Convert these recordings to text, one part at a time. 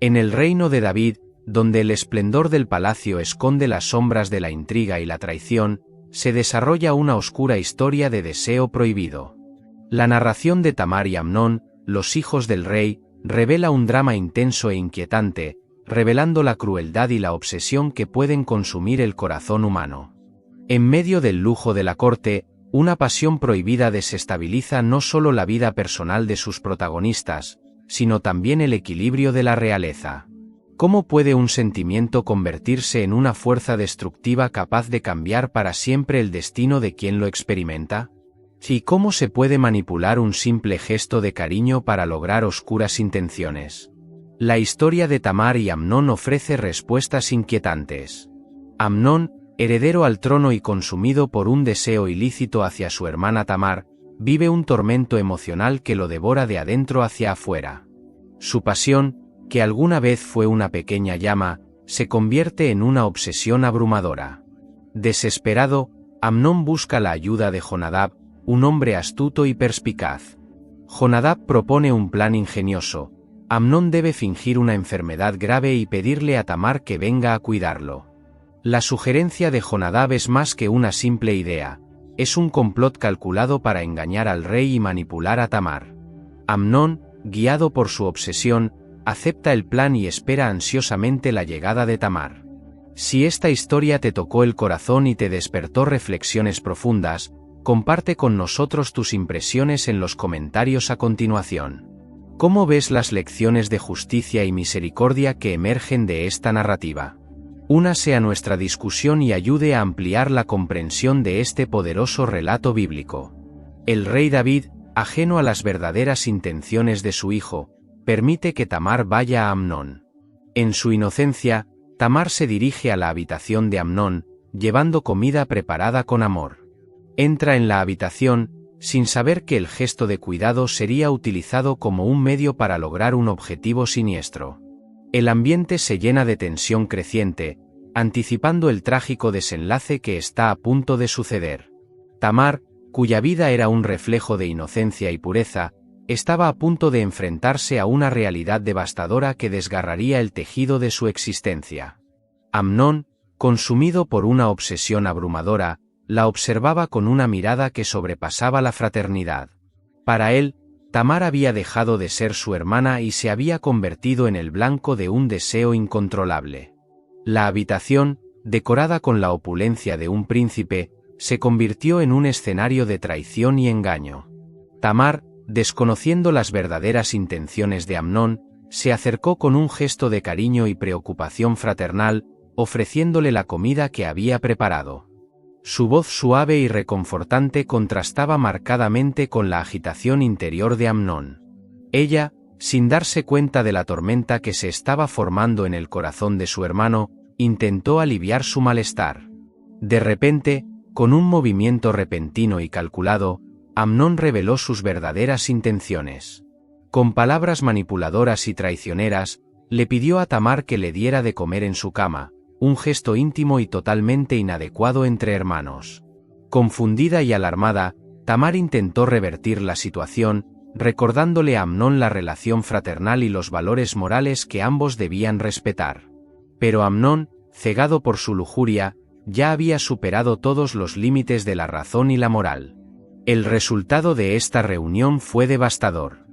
En el reino de David, donde el esplendor del palacio esconde las sombras de la intriga y la traición, se desarrolla una oscura historia de deseo prohibido. La narración de Tamar y Amnón, los hijos del rey, revela un drama intenso e inquietante, revelando la crueldad y la obsesión que pueden consumir el corazón humano. En medio del lujo de la corte, una pasión prohibida desestabiliza no solo la vida personal de sus protagonistas, sino también el equilibrio de la realeza. ¿Cómo puede un sentimiento convertirse en una fuerza destructiva capaz de cambiar para siempre el destino de quien lo experimenta? ¿Y cómo se puede manipular un simple gesto de cariño para lograr oscuras intenciones? La historia de Tamar y Amnón ofrece respuestas inquietantes. Amnón, heredero al trono y consumido por un deseo ilícito hacia su hermana Tamar, vive un tormento emocional que lo devora de adentro hacia afuera. Su pasión, que alguna vez fue una pequeña llama, se convierte en una obsesión abrumadora. Desesperado, Amnón busca la ayuda de Jonadab, un hombre astuto y perspicaz. Jonadab propone un plan ingenioso. Amnón debe fingir una enfermedad grave y pedirle a Tamar que venga a cuidarlo. La sugerencia de Jonadab es más que una simple idea, es un complot calculado para engañar al rey y manipular a Tamar. Amnón, guiado por su obsesión, acepta el plan y espera ansiosamente la llegada de Tamar. Si esta historia te tocó el corazón y te despertó reflexiones profundas, comparte con nosotros tus impresiones en los comentarios a continuación. ¿Cómo ves las lecciones de justicia y misericordia que emergen de esta narrativa? Únase a nuestra discusión y ayude a ampliar la comprensión de este poderoso relato bíblico. El rey David, ajeno a las verdaderas intenciones de su hijo, permite que Tamar vaya a Amnón. En su inocencia, Tamar se dirige a la habitación de Amnón, llevando comida preparada con amor. Entra en la habitación, sin saber que el gesto de cuidado sería utilizado como un medio para lograr un objetivo siniestro. El ambiente se llena de tensión creciente, anticipando el trágico desenlace que está a punto de suceder. Tamar, cuya vida era un reflejo de inocencia y pureza, estaba a punto de enfrentarse a una realidad devastadora que desgarraría el tejido de su existencia. Amnón, consumido por una obsesión abrumadora, la observaba con una mirada que sobrepasaba la fraternidad. Para él, Tamar había dejado de ser su hermana y se había convertido en el blanco de un deseo incontrolable. La habitación, decorada con la opulencia de un príncipe, se convirtió en un escenario de traición y engaño. Tamar, desconociendo las verdaderas intenciones de Amnón, se acercó con un gesto de cariño y preocupación fraternal, ofreciéndole la comida que había preparado. Su voz suave y reconfortante contrastaba marcadamente con la agitación interior de Amnón. Ella, sin darse cuenta de la tormenta que se estaba formando en el corazón de su hermano, intentó aliviar su malestar. De repente, con un movimiento repentino y calculado, Amnón reveló sus verdaderas intenciones. Con palabras manipuladoras y traicioneras, le pidió a Tamar que le diera de comer en su cama, un gesto íntimo y totalmente inadecuado entre hermanos. Confundida y alarmada, Tamar intentó revertir la situación, recordándole a Amnón la relación fraternal y los valores morales que ambos debían respetar. Pero Amnón, cegado por su lujuria, ya había superado todos los límites de la razón y la moral. El resultado de esta reunión fue devastador.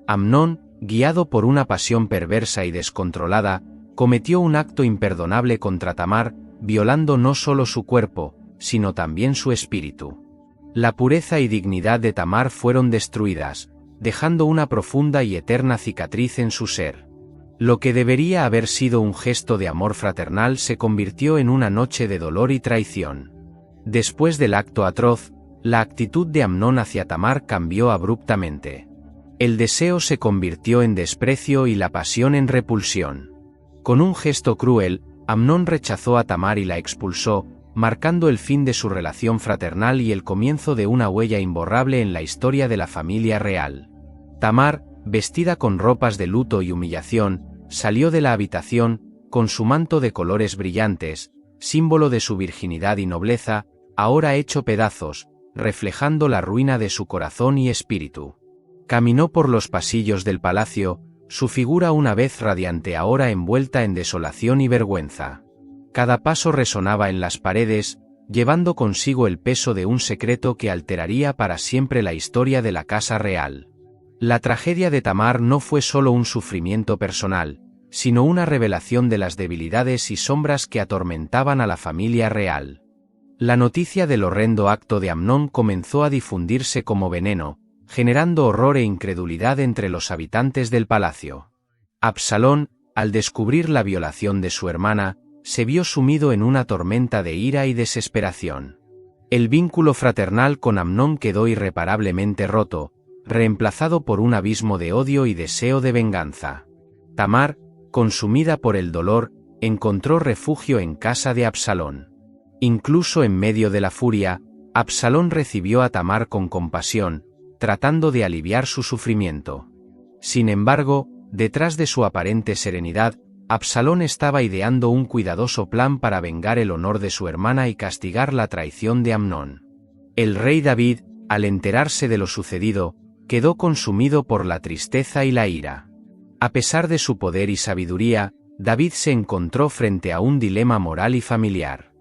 Amnón, guiado por una pasión perversa y descontrolada, cometió un acto imperdonable contra Tamar, violando no solo su cuerpo, sino también su espíritu. La pureza y dignidad de Tamar fueron destruidas, dejando una profunda y eterna cicatriz en su ser. Lo que debería haber sido un gesto de amor fraternal se convirtió en una noche de dolor y traición. Después del acto atroz, la actitud de Amnón hacia Tamar cambió abruptamente. El deseo se convirtió en desprecio y la pasión en repulsión. Con un gesto cruel, Amnón rechazó a Tamar y la expulsó, marcando el fin de su relación fraternal y el comienzo de una huella imborrable en la historia de la familia real. Tamar, vestida con ropas de luto y humillación, salió de la habitación, con su manto de colores brillantes, símbolo de su virginidad y nobleza, ahora hecho pedazos, reflejando la ruina de su corazón y espíritu. Caminó por los pasillos del palacio, su figura una vez radiante ahora envuelta en desolación y vergüenza. Cada paso resonaba en las paredes, llevando consigo el peso de un secreto que alteraría para siempre la historia de la casa real. La tragedia de Tamar no fue solo un sufrimiento personal, sino una revelación de las debilidades y sombras que atormentaban a la familia real. La noticia del horrendo acto de Amnón comenzó a difundirse como veneno, generando horror e incredulidad entre los habitantes del palacio. Absalón, al descubrir la violación de su hermana, se vio sumido en una tormenta de ira y desesperación. El vínculo fraternal con Amnón quedó irreparablemente roto, reemplazado por un abismo de odio y deseo de venganza. Tamar, consumida por el dolor, encontró refugio en casa de Absalón. Incluso en medio de la furia, Absalón recibió a Tamar con compasión, tratando de aliviar su sufrimiento. Sin embargo, detrás de su aparente serenidad, Absalón estaba ideando un cuidadoso plan para vengar el honor de su hermana y castigar la traición de Amnón. El rey David, al enterarse de lo sucedido, quedó consumido por la tristeza y la ira. A pesar de su poder y sabiduría, David se encontró frente a un dilema moral y familiar.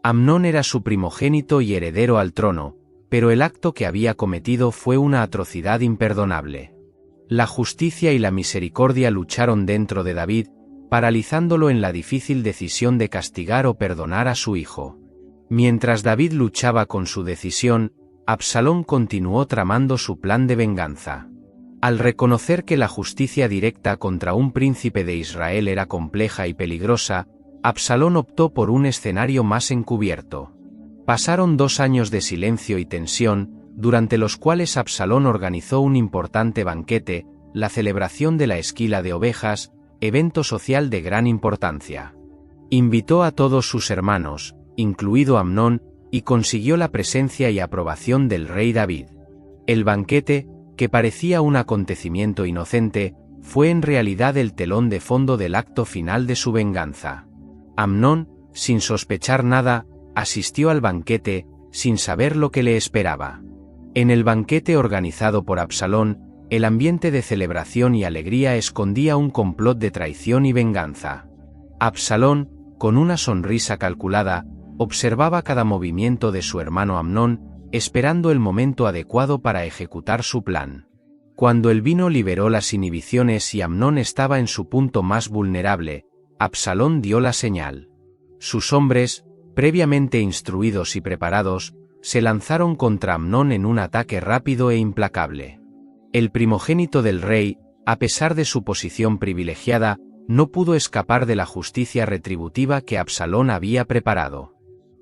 Amnón era su primogénito y heredero al trono, pero el acto que había cometido fue una atrocidad imperdonable. La justicia y la misericordia lucharon dentro de David, paralizándolo en la difícil decisión de castigar o perdonar a su hijo. Mientras David luchaba con su decisión, Absalón continuó tramando su plan de venganza. Al reconocer que la justicia directa contra un príncipe de Israel era compleja y peligrosa, Absalón optó por un escenario más encubierto. Pasaron 2 años de silencio y tensión, durante los cuales Absalón organizó un importante banquete, la celebración de la esquila de ovejas, evento social de gran importancia. Invitó a todos sus hermanos, incluido Amnón, y consiguió la presencia y aprobación del rey David. El banquete, que parecía un acontecimiento inocente, fue en realidad el telón de fondo del acto final de su venganza. Amnón, sin sospechar nada, asistió al banquete, sin saber lo que le esperaba. En el banquete organizado por Absalón, el ambiente de celebración y alegría escondía un complot de traición y venganza. Absalón, con una sonrisa calculada, observaba cada movimiento de su hermano Amnón, esperando el momento adecuado para ejecutar su plan. Cuando el vino liberó las inhibiciones y Amnón estaba en su punto más vulnerable, Absalón dio la señal. Sus hombres, previamente instruidos y preparados, se lanzaron contra Amnón en un ataque rápido e implacable. El primogénito del rey, a pesar de su posición privilegiada, no pudo escapar de la justicia retributiva que Absalón había preparado.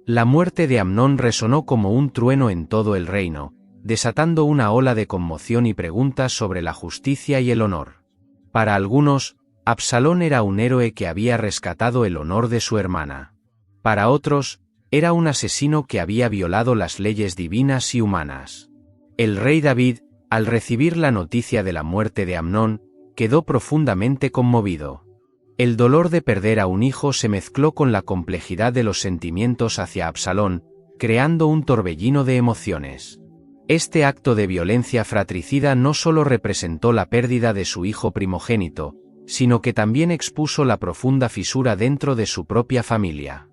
La muerte de Amnón resonó como un trueno en todo el reino, desatando una ola de conmoción y preguntas sobre la justicia y el honor. Para algunos, Absalón era un héroe que había rescatado el honor de su hermana. Para otros, era un asesino que había violado las leyes divinas y humanas. El rey David, al recibir la noticia de la muerte de Amnón, quedó profundamente conmovido. El dolor de perder a un hijo se mezcló con la complejidad de los sentimientos hacia Absalón, creando un torbellino de emociones. Este acto de violencia fratricida no solo representó la pérdida de su hijo primogénito, sino que también expuso la profunda fisura dentro de su propia familia.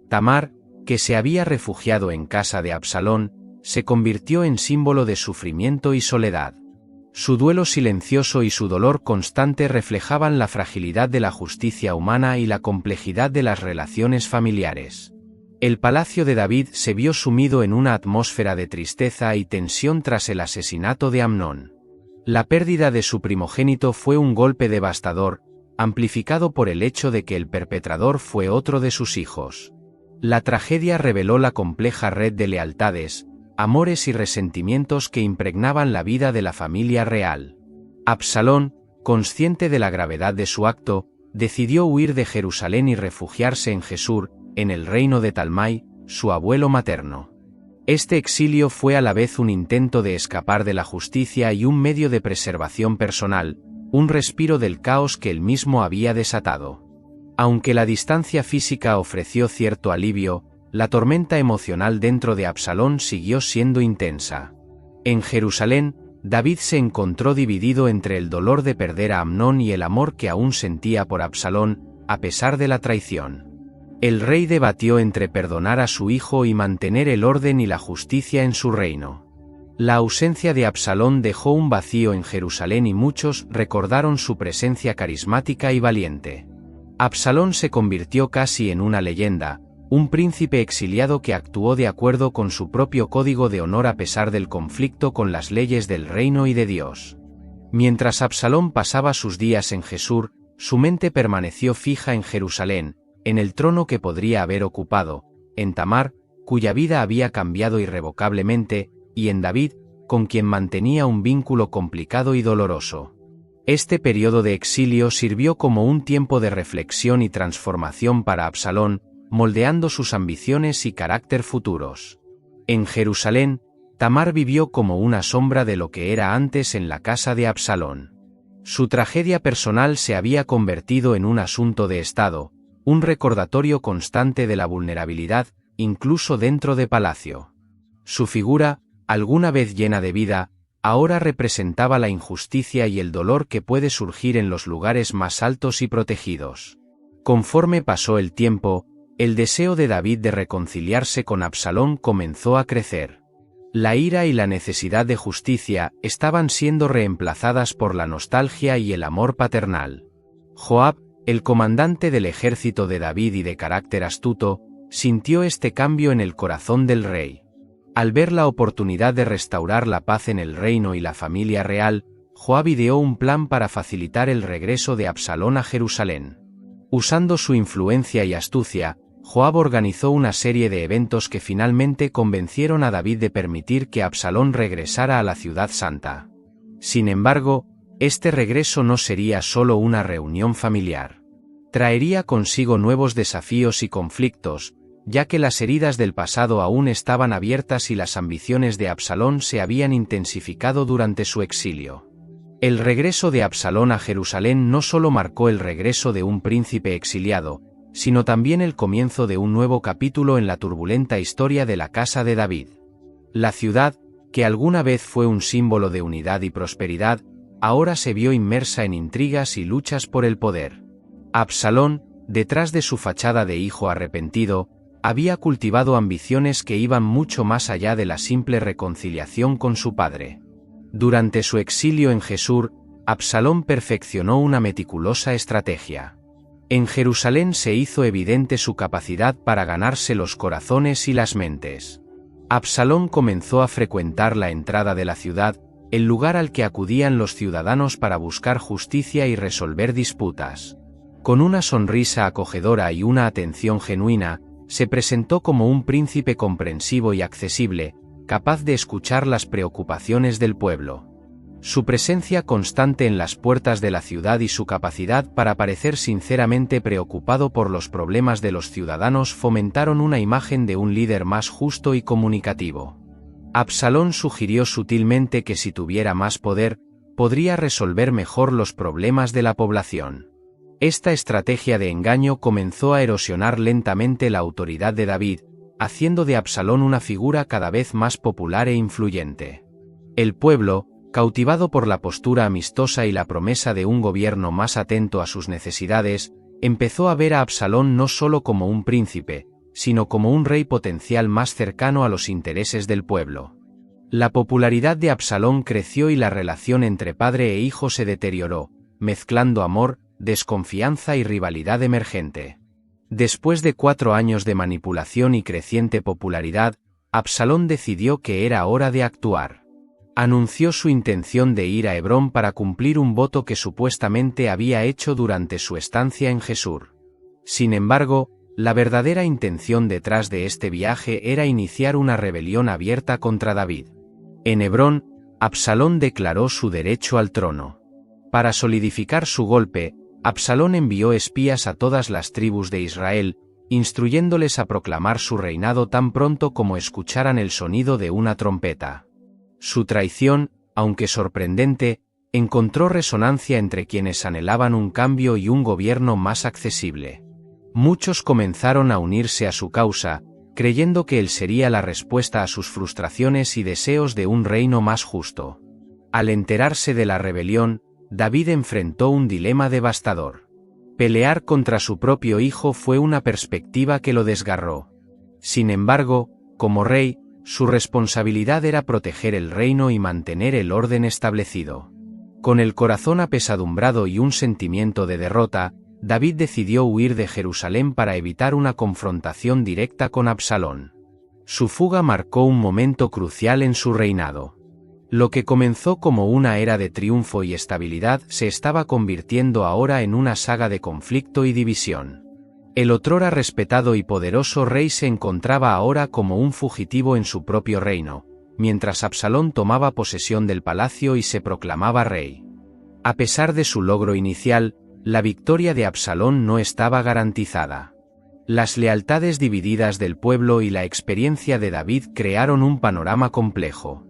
Tamar, que se había refugiado en casa de Absalón, se convirtió en símbolo de sufrimiento y soledad. Su duelo silencioso y su dolor constante reflejaban la fragilidad de la justicia humana y la complejidad de las relaciones familiares. El palacio de David se vio sumido en una atmósfera de tristeza y tensión tras el asesinato de Amnón. La pérdida de su primogénito fue un golpe devastador, amplificado por el hecho de que el perpetrador fue otro de sus hijos. La tragedia reveló la compleja red de lealtades, amores y resentimientos que impregnaban la vida de la familia real. Absalón, consciente de la gravedad de su acto, decidió huir de Jerusalén y refugiarse en Gesur, en el reino de Talmai, su abuelo materno. Este exilio fue a la vez un intento de escapar de la justicia y un medio de preservación personal, un respiro del caos que él mismo había desatado. Aunque la distancia física ofreció cierto alivio, la tormenta emocional dentro de Absalón siguió siendo intensa. En Jerusalén, David se encontró dividido entre el dolor de perder a Amnón y el amor que aún sentía por Absalón, a pesar de la traición. El rey debatió entre perdonar a su hijo y mantener el orden y la justicia en su reino. La ausencia de Absalón dejó un vacío en Jerusalén y muchos recordaron su presencia carismática y valiente. Absalón se convirtió casi en una leyenda, un príncipe exiliado que actuó de acuerdo con su propio código de honor a pesar del conflicto con las leyes del reino y de Dios. Mientras Absalón pasaba sus días en Jesús, su mente permaneció fija en Jerusalén, en el trono que podría haber ocupado, en Tamar, cuya vida había cambiado irrevocablemente, y en David, con quien mantenía un vínculo complicado y doloroso. Este periodo de exilio sirvió como un tiempo de reflexión y transformación para Absalón, moldeando sus ambiciones y carácter futuros. En Jerusalén, Tamar vivió como una sombra de lo que era antes en la casa de Absalón. Su tragedia personal se había convertido en un asunto de Estado, un recordatorio constante de la vulnerabilidad, incluso dentro de palacio. Su figura, alguna vez llena de vida, ahora representaba la injusticia y el dolor que puede surgir en los lugares más altos y protegidos. Conforme pasó el tiempo, el deseo de David de reconciliarse con Absalón comenzó a crecer. La ira y la necesidad de justicia estaban siendo reemplazadas por la nostalgia y el amor paternal. Joab, el comandante del ejército de David y de carácter astuto, sintió este cambio en el corazón del rey. Al ver la oportunidad de restaurar la paz en el reino y la familia real, Joab ideó un plan para facilitar el regreso de Absalón a Jerusalén. Usando su influencia y astucia, Joab organizó una serie de eventos que finalmente convencieron a David de permitir que Absalón regresara a la ciudad santa. Sin embargo, este regreso no sería solo una reunión familiar. Traería consigo nuevos desafíos y conflictos, ya que las heridas del pasado aún estaban abiertas y las ambiciones de Absalón se habían intensificado durante su exilio. El regreso de Absalón a Jerusalén no solo marcó el regreso de un príncipe exiliado, sino también el comienzo de un nuevo capítulo en la turbulenta historia de la casa de David. La ciudad, que alguna vez fue un símbolo de unidad y prosperidad, ahora se vio inmersa en intrigas y luchas por el poder. Absalón, detrás de su fachada de hijo arrepentido, había cultivado ambiciones que iban mucho más allá de la simple reconciliación con su padre. Durante su exilio en Jesús, Absalón perfeccionó una meticulosa estrategia. En Jerusalén se hizo evidente su capacidad para ganarse los corazones y las mentes. Absalón comenzó a frecuentar la entrada de la ciudad, el lugar al que acudían los ciudadanos para buscar justicia y resolver disputas. Con una sonrisa acogedora y una atención genuina, se presentó como un príncipe comprensivo y accesible, capaz de escuchar las preocupaciones del pueblo. Su presencia constante en las puertas de la ciudad y su capacidad para parecer sinceramente preocupado por los problemas de los ciudadanos fomentaron una imagen de un líder más justo y comunicativo. Absalón sugirió sutilmente que si tuviera más poder, podría resolver mejor los problemas de la población. Esta estrategia de engaño comenzó a erosionar lentamente la autoridad de David, haciendo de Absalón una figura cada vez más popular e influyente. El pueblo, cautivado por la postura amistosa y la promesa de un gobierno más atento a sus necesidades, empezó a ver a Absalón no solo como un príncipe, sino como un rey potencial más cercano a los intereses del pueblo. La popularidad de Absalón creció y la relación entre padre e hijo se deterioró, mezclando amor, desconfianza y rivalidad emergente. Después de 4 años de manipulación y creciente popularidad, Absalón decidió que era hora de actuar. Anunció su intención de ir a Hebrón para cumplir un voto que supuestamente había hecho durante su estancia en Jesús. Sin embargo, la verdadera intención detrás de este viaje era iniciar una rebelión abierta contra David. En Hebrón, Absalón declaró su derecho al trono. Para solidificar su golpe, Absalón envió espías a todas las tribus de Israel, instruyéndoles a proclamar su reinado tan pronto como escucharan el sonido de una trompeta. Su traición, aunque sorprendente, encontró resonancia entre quienes anhelaban un cambio y un gobierno más accesible. Muchos comenzaron a unirse a su causa, creyendo que él sería la respuesta a sus frustraciones y deseos de un reino más justo. Al enterarse de la rebelión, David enfrentó un dilema devastador. Pelear contra su propio hijo fue una perspectiva que lo desgarró. Sin embargo, como rey, su responsabilidad era proteger el reino y mantener el orden establecido. Con el corazón apesadumbrado y un sentimiento de derrota, David decidió huir de Jerusalén para evitar una confrontación directa con Absalón. Su fuga marcó un momento crucial en su reinado. Lo que comenzó como una era de triunfo y estabilidad se estaba convirtiendo ahora en una saga de conflicto y división. El otrora respetado y poderoso rey se encontraba ahora como un fugitivo en su propio reino, mientras Absalón tomaba posesión del palacio y se proclamaba rey. A pesar de su logro inicial, la victoria de Absalón no estaba garantizada. Las lealtades divididas del pueblo y la experiencia de David crearon un panorama complejo.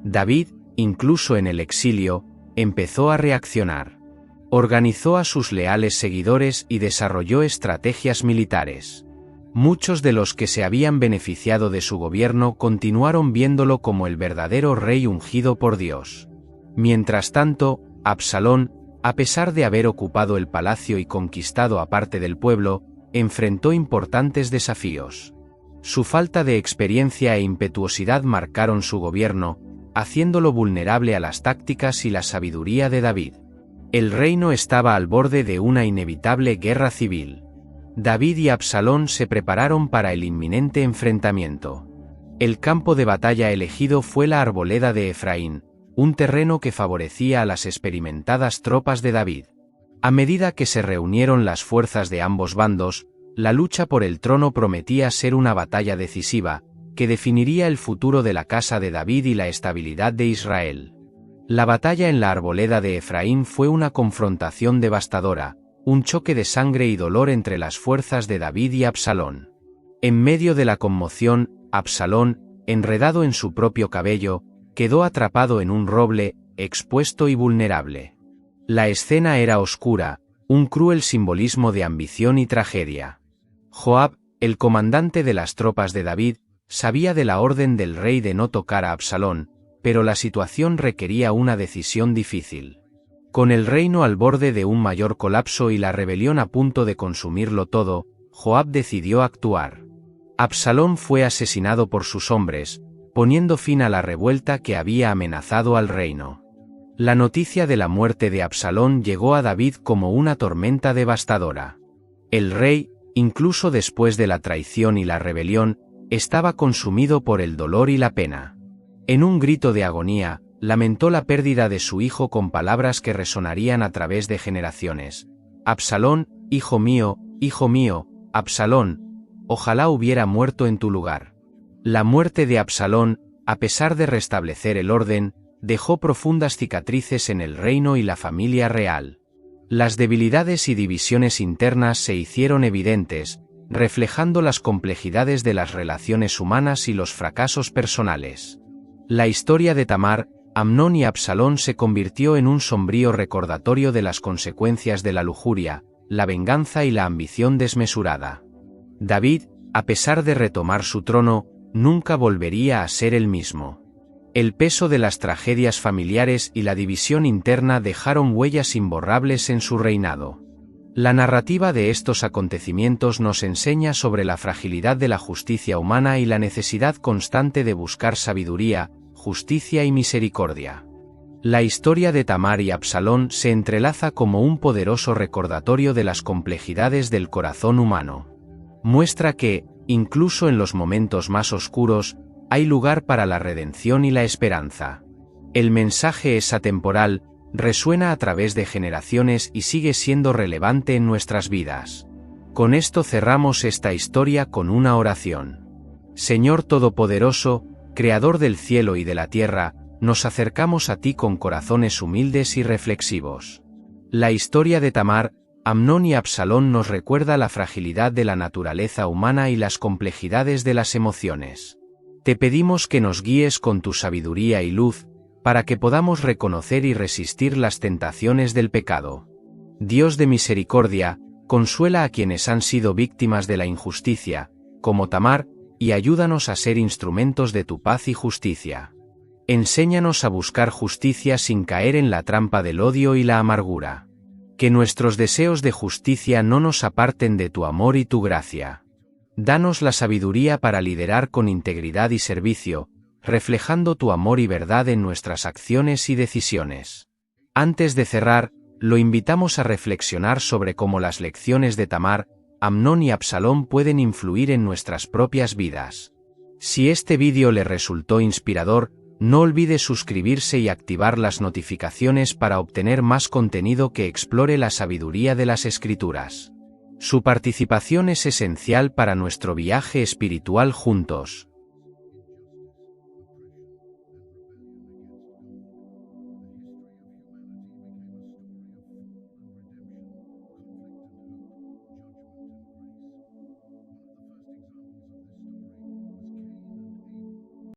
David, incluso en el exilio, empezó a reaccionar. Organizó a sus leales seguidores y desarrolló estrategias militares. Muchos de los que se habían beneficiado de su gobierno continuaron viéndolo como el verdadero rey ungido por Dios. Mientras tanto, Absalón, a pesar de haber ocupado el palacio y conquistado a parte del pueblo, enfrentó importantes desafíos. Su falta de experiencia e impetuosidad marcaron su gobierno, haciéndolo vulnerable a las tácticas y la sabiduría de David. El reino estaba al borde de una inevitable guerra civil. David y Absalón se prepararon para el inminente enfrentamiento. El campo de batalla elegido fue la arboleda de Efraín, un terreno que favorecía a las experimentadas tropas de David. A medida que se reunieron las fuerzas de ambos bandos, la lucha por el trono prometía ser una batalla decisiva, que definiría el futuro de la casa de David y la estabilidad de Israel. La batalla en la arboleda de Efraín fue una confrontación devastadora, un choque de sangre y dolor entre las fuerzas de David y Absalón. En medio de la conmoción, Absalón, enredado en su propio cabello, quedó atrapado en un roble, expuesto y vulnerable. La escena era oscura, un cruel simbolismo de ambición y tragedia. Joab, el comandante de las tropas de David, sabía de la orden del rey de no tocar a Absalón, pero la situación requería una decisión difícil. Con el reino al borde de un mayor colapso y la rebelión a punto de consumirlo todo, Joab decidió actuar. Absalón fue asesinado por sus hombres, poniendo fin a la revuelta que había amenazado al reino. La noticia de la muerte de Absalón llegó a David como una tormenta devastadora. El rey, incluso después de la traición y la rebelión, estaba consumido por el dolor y la pena. En un grito de agonía, lamentó la pérdida de su hijo con palabras que resonarían a través de generaciones. Absalón, hijo mío, Absalón, ojalá hubiera muerto en tu lugar. La muerte de Absalón, a pesar de restablecer el orden, dejó profundas cicatrices en el reino y la familia real. Las debilidades y divisiones internas se hicieron evidentes, reflejando las complejidades de las relaciones humanas y los fracasos personales. La historia de Tamar, Amnón y Absalón se convirtió en un sombrío recordatorio de las consecuencias de la lujuria, la venganza y la ambición desmesurada. David, a pesar de retomar su trono, nunca volvería a ser el mismo. El peso de las tragedias familiares y la división interna dejaron huellas imborrables en su reinado. La narrativa de estos acontecimientos nos enseña sobre la fragilidad de la justicia humana y la necesidad constante de buscar sabiduría, justicia y misericordia. La historia de Tamar y Absalón se entrelaza como un poderoso recordatorio de las complejidades del corazón humano. Muestra que, incluso en los momentos más oscuros, hay lugar para la redención y la esperanza. El mensaje es atemporal, resuena a través de generaciones y sigue siendo relevante en nuestras vidas. Con esto cerramos esta historia con una oración. Señor Todopoderoso, Creador del cielo y de la tierra, nos acercamos a ti con corazones humildes y reflexivos. La historia de Tamar, Amnón y Absalón nos recuerda la fragilidad de la naturaleza humana y las complejidades de las emociones. Te pedimos que nos guíes con tu sabiduría y luz, para que podamos reconocer y resistir las tentaciones del pecado. Dios de misericordia, consuela a quienes han sido víctimas de la injusticia, como Tamar, y ayúdanos a ser instrumentos de tu paz y justicia. Enséñanos a buscar justicia sin caer en la trampa del odio y la amargura. Que nuestros deseos de justicia no nos aparten de tu amor y tu gracia. Danos la sabiduría para liderar con integridad y servicio, reflejando tu amor y verdad en nuestras acciones y decisiones. Antes de cerrar, lo invitamos a reflexionar sobre cómo las lecciones de Tamar, Amnón y Absalón pueden influir en nuestras propias vidas. Si este vídeo le resultó inspirador, no olvide suscribirse y activar las notificaciones para obtener más contenido que explore la sabiduría de las Escrituras. Su participación es esencial para nuestro viaje espiritual juntos.